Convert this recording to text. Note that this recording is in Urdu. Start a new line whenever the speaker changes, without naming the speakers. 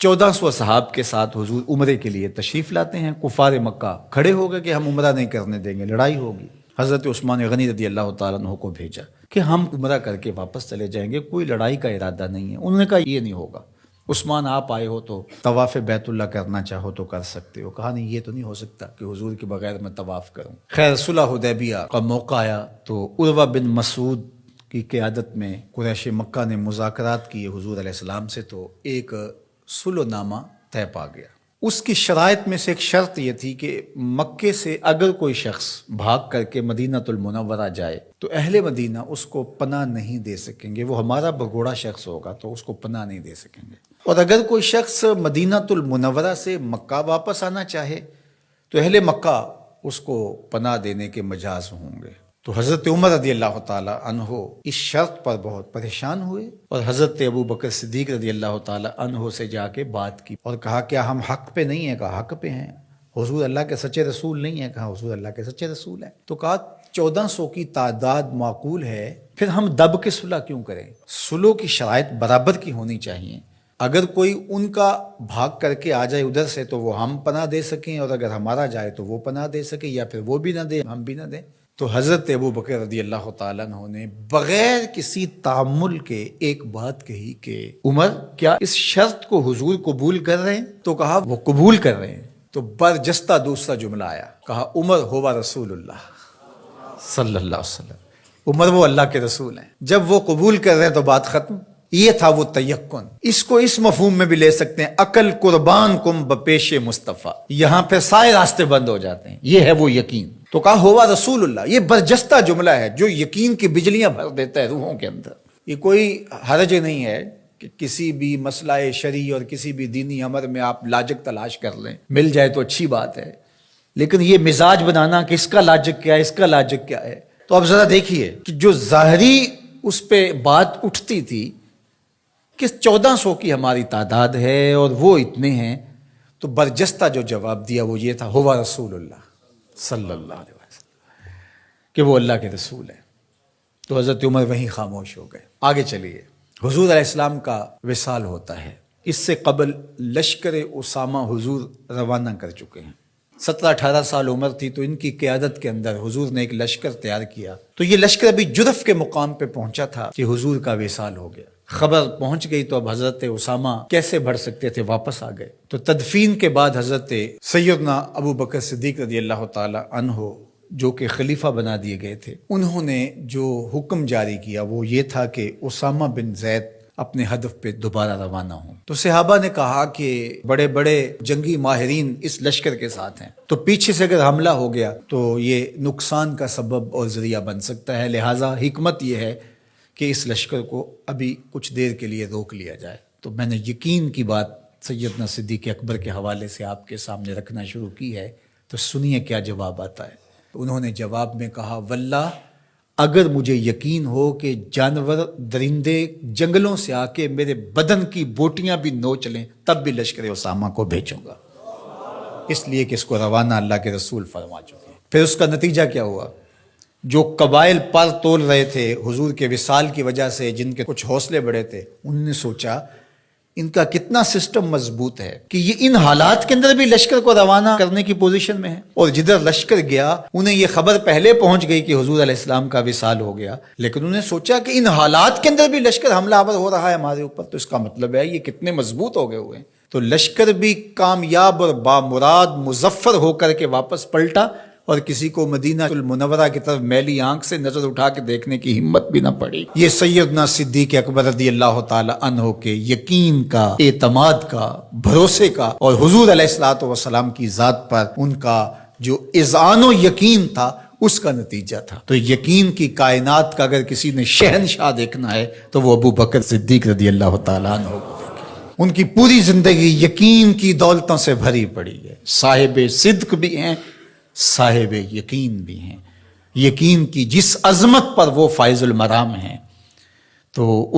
1400 صحاب کے ساتھ حضور عمرے کے لیے تشریف لاتے ہیں. کفار مکہ کھڑے ہو گئے کہ ہم عمرہ نہیں کرنے دیں گے، لڑائی ہوگی. حضرت عثمان غنی رضی اللہ تعالیٰ عنہ کو بھیجا کہ ہم عمرہ کر کے واپس چلے جائیں گے، کوئی لڑائی کا ارادہ نہیں ہے. انہوں نے کہا یہ نہیں ہوگا. عثمان آپ آئے ہو تو طواف بیت اللہ کرنا چاہو تو کر سکتے ہو. کہا نہیں، یہ تو نہیں ہو سکتا کہ حضور کے بغیر میں طواف کروں. خیر صلح حدیبیہ کا موقع آیا تو عروہ بن مسعود کی قیادت میں قریش مکہ نے مذاکرات کیے حضور علیہ السلام سے، تو ایک صلح نامہ طے پا گیا. اس کی شرائط میں سے ایک شرط یہ تھی کہ مکے سے اگر کوئی شخص بھاگ کر کے مدینہ المنورہ جائے تو اہل مدینہ اس کو پناہ نہیں دے سکیں گے. وہ ہمارا بگوڑا شخص ہوگا تو اس کو پناہ نہیں دے سکیں گے. اور اگر کوئی شخص مدینہ المنورہ سے مکہ واپس آنا چاہے تو اہل مکہ اس کو پناہ دینے کے مجاز ہوں گے. تو حضرت عمر رضی اللہ تعالی عنہ اس شرط پر بہت پریشان ہوئے اور حضرت ابو بکر صدیق رضی اللہ تعالی عنہ سے جا کے بات کی اور کہا کیا ہم حق پہ نہیں ہیں؟ کہا حق پہ ہیں. حضور اللہ کے سچے رسول نہیں ہیں؟ کہا حضور اللہ کے سچے رسول ہیں. تو کہا 1400 کی تعداد معقول ہے، پھر ہم دب کے صلح کیوں کریں؟ صلح کی شرائط برابر کی ہونی چاہیے. اگر کوئی ان کا بھاگ کر کے آ جائے ادھر سے تو وہ ہم پناہ دے سکیں، اور اگر ہمارا جائے تو وہ پناہ دے سکے، یا پھر وہ بھی نہ دے ہم بھی نہ دیں. تو حضرت ابو بکر رضی اللہ تعالیٰ عنہ نے بغیر کسی تعامل کے ایک بات کہی کہ عمر کیا اس شرط کو حضور قبول کر رہے ہیں؟ تو کہا وہ قبول کر رہے ہیں. تو برجستہ دوسرا جملہ آیا، کہا عمر ہوا رسول اللہ صلی اللہ علیہ وسلم. عمر وہ اللہ کے رسول ہیں. جب وہ قبول کر رہے ہیں تو بات ختم. یہ تھا وہ تیقن. اس کو اس مفہوم میں بھی لے سکتے ہیں، عقل قربان کم بپیش مصطفیٰ. یہاں پہ سارے راستے بند ہو جاتے ہیں. یہ ہے وہ یقین. تو کہا ہوا رسول اللہ. یہ برجستہ جملہ ہے جو یقین کی بجلیاں بھر دیتا ہے روحوں کے اندر. یہ کوئی حرج نہیں ہے کہ کسی بھی مسئلہ شرعی اور کسی بھی دینی امر میں آپ لاجک تلاش کر لیں، مل جائے تو اچھی بات ہے. لیکن یہ مزاج بنانا کہ اس کا لاجک کیا ہے، اس کا لاجک کیا ہے. تو اب ذرا دیکھیے کہ جو ظاہری اس پہ بات اٹھتی تھی کہ 1400 کی ہماری تعداد ہے اور وہ اتنے ہیں، تو برجستہ جو جواب دیا وہ یہ تھا ہوا رسول اللہ صلی اللہ علیہ وسلم، کہ وہ اللہ کے رسول ہیں. تو حضرت عمر وہیں خاموش ہو گئے. آگے چلیے. حضور علیہ السلام کا وصال ہوتا ہے. اس سے قبل لشکر اسامہ حضور روانہ کر چکے ہیں. 17-18 سال عمر تھی تو ان کی قیادت کے اندر حضور نے ایک لشکر تیار کیا. تو یہ لشکر ابھی جرف کے مقام پہ پہنچا تھا کہ حضور کا وصال ہو گیا. خبر پہنچ گئی تو اب حضرت اسامہ کیسے بڑھ سکتے تھے، واپس آ گئے. تو تدفین کے بعد حضرت سیدنا ابو بکر صدیق رضی اللہ تعالی عنہ جو کہ خلیفہ بنا دیے گئے تھے، انہوں نے جو حکم جاری کیا وہ یہ تھا کہ اسامہ بن زید اپنے ہدف پہ دوبارہ روانہ ہوں. تو صحابہ نے کہا کہ بڑے بڑے جنگی ماہرین اس لشکر کے ساتھ ہیں، تو پیچھے سے اگر حملہ ہو گیا تو یہ نقصان کا سبب اور ذریعہ بن سکتا ہے. لہٰذا حکمت یہ ہے کہ اس لشکر کو ابھی کچھ دیر کے لیے روک لیا جائے. تو میں نے یقین کی بات سیدنا صدیق اکبر کے حوالے سے آپ کے سامنے رکھنا شروع کی ہے. تو سنیے کیا جواب آتا ہے. انہوں نے جواب میں کہا واللہ اگر مجھے یقین ہو کہ جانور درندے جنگلوں سے آ کے میرے بدن کی بوٹیاں بھی نوچ لیں تب بھی لشکر اسامہ کو بھیجوں گا، اس لیے کہ اس کو روانہ اللہ کے رسول فرما چکے ہیں. پھر اس کا نتیجہ کیا ہوا؟ جو قبائل پر تول رہے تھے حضور کے وصال کی وجہ سے، جن کے کچھ حوصلے بڑے تھے، انہوں نے سوچا ان کا کتنا سسٹم مضبوط ہے کہ یہ ان حالات کے اندر بھی لشکر کو روانہ کرنے کی پوزیشن میں ہے. اور جدھر لشکر گیا انہیں یہ خبر پہلے پہنچ گئی کہ حضور علیہ السلام کا وصال ہو گیا، لیکن انہوں نے سوچا کہ ان حالات کے اندر بھی لشکر حملہ آور ہو رہا ہے ہمارے اوپر، تو اس کا مطلب ہے یہ کتنے مضبوط ہو گئے ہوئے ہیں. تو لشکر بھی کامیاب اور بامراد مظفر ہو کر کے واپس پلٹا، اور کسی کو مدینہ المنورہ کی طرف میلی آنکھ سے نظر اٹھا کے دیکھنے کی ہمت بھی نہ پڑی. یہ سیدنا صدیق اکبر رضی اللہ تعالی عنہ کے یقین کا، اعتماد کا، بھروسے کا، اور حضور علیہ الصلوۃ والسلام کی ذات پر ان کا جو اذعان و یقین تھا اس کا نتیجہ تھا. تو یقین کی کائنات کا اگر کسی نے شہنشاہ دیکھنا ہے تو وہ ابو بکر صدیق رضی اللہ تعالی عنہ کو دیکھے. ان کی پوری زندگی یقین کی دولتوں سے بھری پڑی ہے. صاحب صدق بھی ہیں، صاحب یقین بھی ہیں. یقین کی جس عظمت پر وہ فائز المرام ہیں، تو